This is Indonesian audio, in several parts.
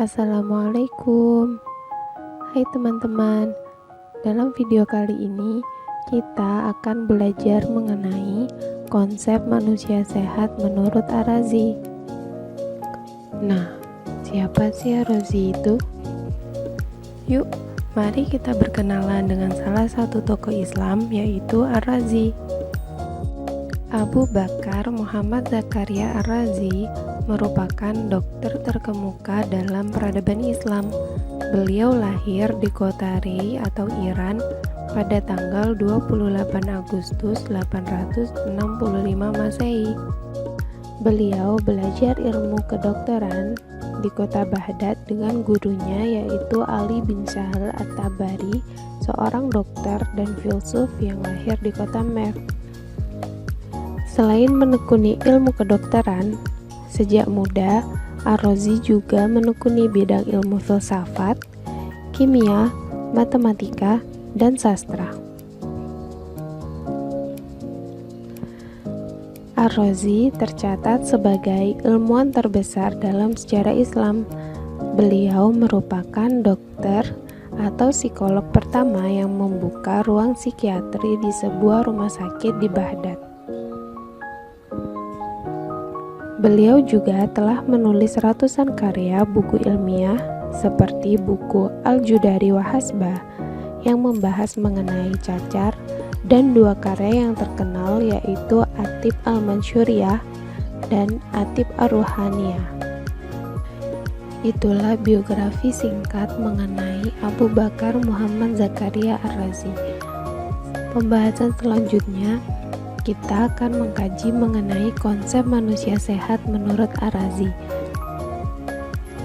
Assalamualaikum. Hai teman-teman, dalam video kali ini kita akan belajar mengenai konsep manusia sehat menurut Ar-Razi. Nah, siapa sih Ar-Razi itu? Yuk, mari kita berkenalan dengan salah satu tokoh Islam, yaitu Ar-Razi. Abu Bakar Muhammad Zakaria Ar-Razi merupakan dokter terkemuka dalam peradaban Islam. Beliau lahir di kota Rey atau Iran pada tanggal 28 Agustus 865 Masehi. Beliau belajar ilmu kedokteran di kota Baghdad dengan gurunya, yaitu Ali bin Sahal At-Tabari, seorang dokter dan filsuf yang lahir di kota Merv. Selain menekuni ilmu kedokteran, sejak muda Ar-Razi juga menekuni bidang ilmu filsafat, kimia, matematika, dan sastra. Ar-Razi tercatat sebagai ilmuwan terbesar dalam sejarah Islam. Beliau merupakan dokter atau psikolog pertama yang membuka ruang psikiatri di sebuah rumah sakit di Baghdad. Beliau juga telah menulis ratusan karya buku ilmiah seperti buku Al-Judari wa Hasbah yang membahas mengenai cacar, dan dua karya yang terkenal yaitu Atib al-Mansyuriyah dan Atib ar-Ruhaniyah. Itulah biografi singkat mengenai Abu Bakar Muhammad Zakaria Ar-Razi. Pembahasan selanjutnya kita akan mengkaji mengenai konsep manusia sehat menurut Ar-Razi.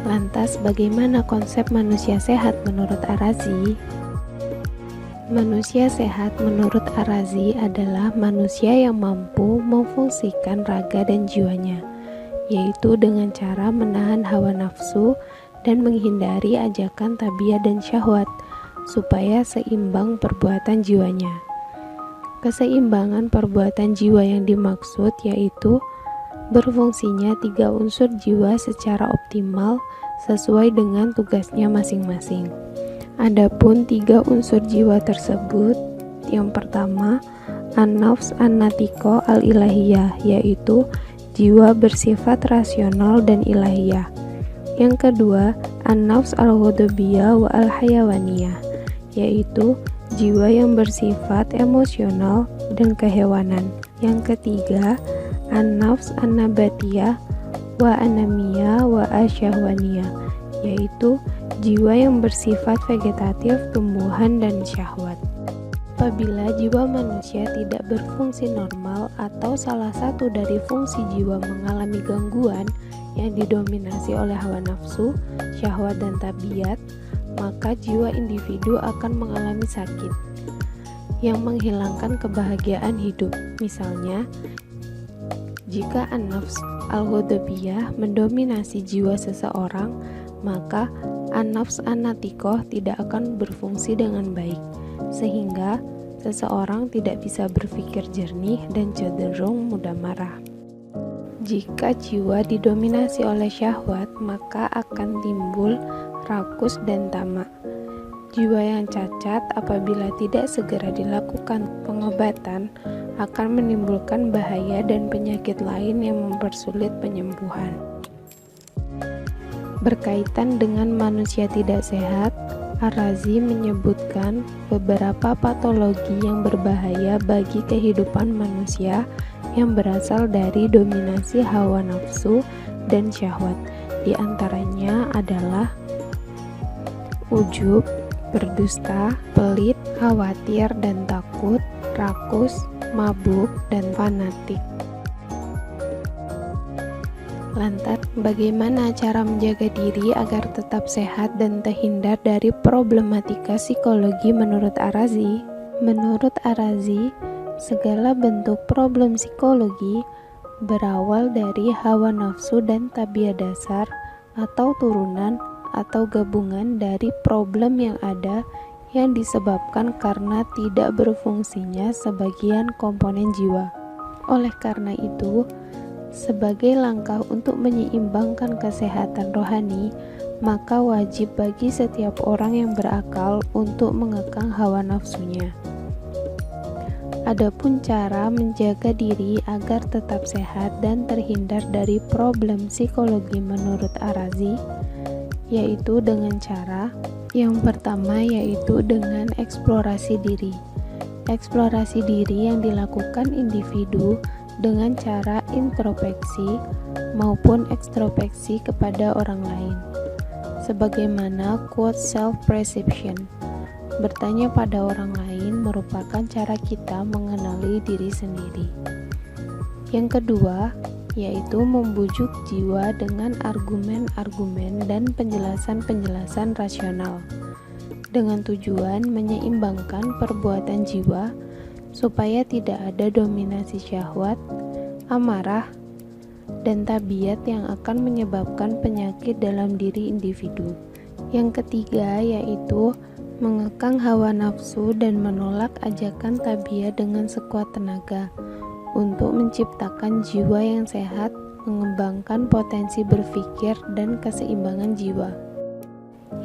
Lantas, bagaimana konsep manusia sehat menurut Ar-Razi? Manusia sehat menurut Ar-Razi adalah manusia yang mampu memfungsikan raga dan jiwanya, yaitu dengan cara menahan hawa nafsu dan menghindari ajakan tabiat dan syahwat, supaya seimbang perbuatan jiwanya. Keseimbangan perbuatan jiwa yang dimaksud yaitu berfungsinya tiga unsur jiwa secara optimal sesuai dengan tugasnya masing-masing. Adapun tiga unsur jiwa tersebut, yang pertama an-nafs an-natiqah al-ilahiyah, yaitu jiwa bersifat rasional dan ilahiyah. Yang kedua an-nafs al-ghadabiyah wa al-hayawaniyah, yaitu jiwa yang bersifat emosional dan kehewanan. Yang ketiga an-nafs an-nabatiyah wa anamiyah wa asyahwaniyah, yaitu jiwa yang bersifat vegetatif, tumbuhan, dan syahwat. Apabila jiwa manusia tidak berfungsi normal atau salah satu dari fungsi jiwa mengalami gangguan yang didominasi oleh hawa nafsu, syahwat, dan tabiat, maka jiwa individu akan mengalami sakit yang menghilangkan kebahagiaan hidup. Misalnya, jika an-nafs al-ghadabiyah mendominasi jiwa seseorang, maka an-nafs an-natiqah tidak akan berfungsi dengan baik, sehingga seseorang tidak bisa berpikir jernih dan cenderung mudah marah. Jika jiwa didominasi oleh syahwat, maka akan timbul rakus dan tamak. Jiwa yang cacat apabila tidak segera dilakukan pengobatan akan menimbulkan bahaya dan penyakit lain yang mempersulit penyembuhan. Berkaitan dengan manusia tidak sehat, Ar-Razi menyebutkan beberapa patologi yang berbahaya bagi kehidupan manusia yang berasal dari dominasi hawa nafsu dan syahwat. Di antaranya adalah ujub, berdusta, pelit, khawatir dan takut, rakus, mabuk, dan fanatik. Lantas, bagaimana cara menjaga diri agar tetap sehat dan terhindar dari problematika psikologi menurut Ar-Razi? Menurut Ar-Razi, segala bentuk problem psikologi berawal dari hawa nafsu dan tabiat dasar atau turunan atau gabungan dari problem yang ada yang disebabkan karena tidak berfungsinya sebagian komponen jiwa. Oleh karena itu, sebagai langkah untuk menyeimbangkan kesehatan rohani, maka wajib bagi setiap orang yang berakal untuk mengekang hawa nafsunya. Adapun cara menjaga diri agar tetap sehat dan terhindar dari problem psikologi menurut Ar-Razi, yaitu dengan cara yang pertama, yaitu dengan eksplorasi diri. Eksplorasi diri yang dilakukan individu dengan cara introspeksi maupun ekstrospeksi kepada orang lain. Sebagaimana quote self-perception, bertanya pada orang lain merupakan cara kita mengenali diri sendiri. Yang kedua, yaitu membujuk jiwa dengan argumen-argumen dan penjelasan-penjelasan rasional, dengan tujuan menyeimbangkan perbuatan jiwa supaya tidak ada dominasi syahwat, amarah, dan tabiat yang akan menyebabkan penyakit dalam diri individu. Yang ketiga, yaitu mengekang hawa nafsu dan menolak ajakan tabiat dengan sekuat tenaga untuk menciptakan jiwa yang sehat, mengembangkan potensi berpikir dan keseimbangan jiwa.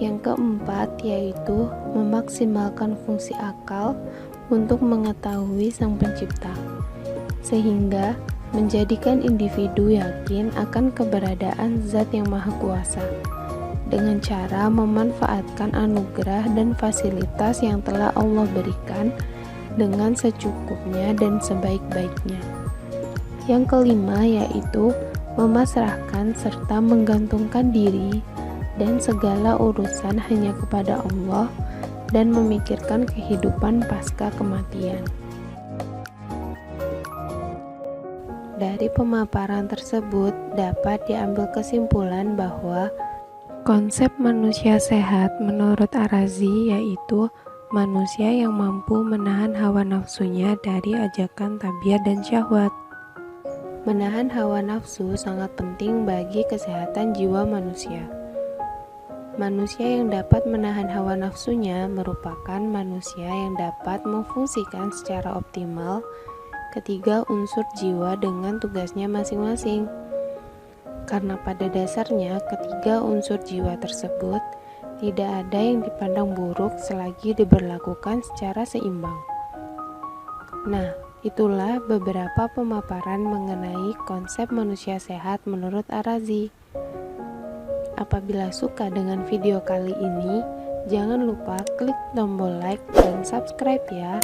Yang keempat, yaitu memaksimalkan fungsi akal untuk mengetahui Sang Pencipta, sehingga menjadikan individu yakin akan keberadaan Zat yang Maha Kuasa, dengan cara memanfaatkan anugerah dan fasilitas yang telah Allah berikan dengan secukupnya dan sebaik-baiknya. Yang kelima, yaitu memasrahkan serta menggantungkan diri dan segala urusan hanya kepada Allah dan memikirkan kehidupan pasca kematian. Dari pemaparan tersebut dapat diambil kesimpulan bahwa konsep manusia sehat menurut Ar-Razi yaitu manusia yang mampu menahan hawa nafsunya dari ajakan tabiat dan syahwat. Menahan hawa nafsu sangat penting bagi kesehatan jiwa manusia. Manusia yang dapat menahan hawa nafsunya merupakan manusia yang dapat memfungsikan secara optimal ketiga unsur jiwa dengan tugasnya masing-masing. Karena pada dasarnya ketiga unsur jiwa tersebut tidak ada yang dipandang buruk selagi diberlakukan secara seimbang. Nah, itulah beberapa pemaparan mengenai konsep manusia sehat menurut Ar-Razi. Apabila suka dengan video kali ini, jangan lupa klik tombol like dan subscribe ya.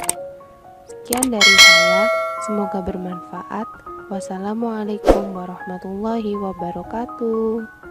Sekian dari saya, semoga bermanfaat. Wassalamualaikum warahmatullahi wabarakatuh.